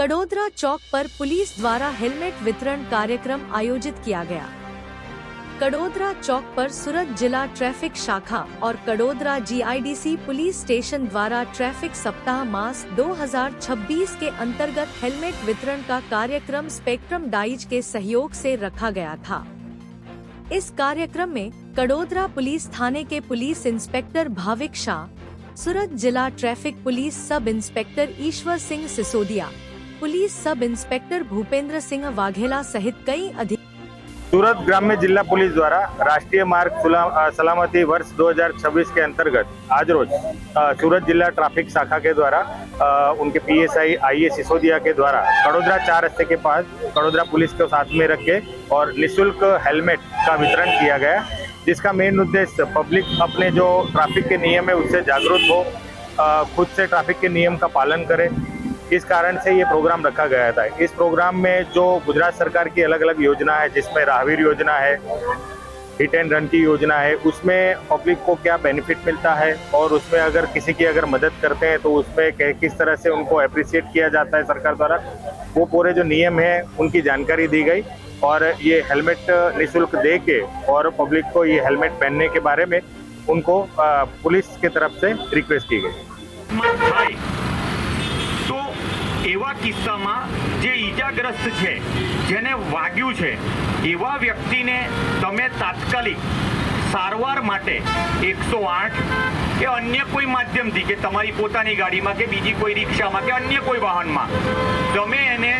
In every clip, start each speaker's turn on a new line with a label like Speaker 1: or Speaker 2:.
Speaker 1: कड़ोदरा चौक पर पुलिस द्वारा हेलमेट वितरण कार्यक्रम आयोजित किया गया। कड़ोदरा चौक पर सूरत जिला ट्रैफिक शाखा और कड़ोदरा जीआईडीसी पुलिस स्टेशन द्वारा ट्रैफिक सप्ताह मास 2026 के अंतर्गत हेलमेट वितरण का कार्यक्रम स्पेक्ट्रम डाइज के सहयोग से रखा गया था। इस कार्यक्रम में कड़ोदरा पुलिस थाने के पुलिस इंस्पेक्टर भाविक शाह, सूरत जिला traffic police sub inspector Ishwar Singh Sisodiya, police sub inspector Bhupendra Singh Vaghela सहित कई अधिकारी।
Speaker 2: सूरत ग्राम्य जिला पुलिस द्वारा राष्ट्रीय मार्ग सलामती वर्ष 2026 के अंतर्गत आज रोज सूरत जिला ट्रैफिक शाखा के द्वारा उनके पीएसआई आईए सिसोदिया के द्वारा कड़ोदरा 4 रस्ते के पास कड़ोदरा पुलिस को साथ में रख के और निःशुल्क हेलमेट का वितरण किया गया, जिसका मेन उद्देश्य पब्लिक अपने जो ट्रैफिक के नियम है उससे जागरूक हो, खुद से ट्रैफिक के नियम का पालन करे। इस कारण से ये प्रोग्राम रखा गया था। इस प्रोग्राम में जो गुजरात सरकार की अलग अलग योजना है, जिसमें राहवीर योजना है, हिट एंड रन की योजना है, उसमें पब्लिक को क्या बेनिफिट मिलता है और उसमें अगर किसी की अगर मदद करते हैं तो उसमें किस तरह से उनको अप्रिशिएट किया जाता है सरकार द्वारा, वो पूरे जो नियम है उनकी जानकारी दी गई और ये हेलमेट निःशुल्क दे के और पब्लिक को ये हेलमेट पहनने के बारे में उनको पुलिस की तरफ से रिक्वेस्ट की गई।
Speaker 3: तो एवा किस्सामां जे ईजाग्रस्त है, जेने वाग्यु छे, एवा व्यक्तिने तमे तात्कालिक सारवार माटे 108 के अन्य कोई माध्यमथी के तमारी पोतानी गाड़ीमां के बीजी कोई रिक्षामां के अन्य कोई वाहनमां तमे एने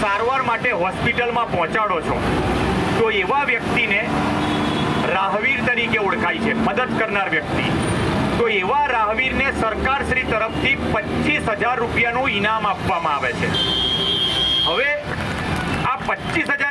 Speaker 3: सारवार माटे होस्पिટલમાં પહોંચાડો છો तो एवा व्यक्तिने राहवीर तरीके ओळखाय छे, मदद करनार व्यक्ति। तो एवा राहवीर ने सरकार श्री तरफ थी 25,000 રૂપિયાનું ઇનામ આપવામાં આવે છે। હવે આ 25,000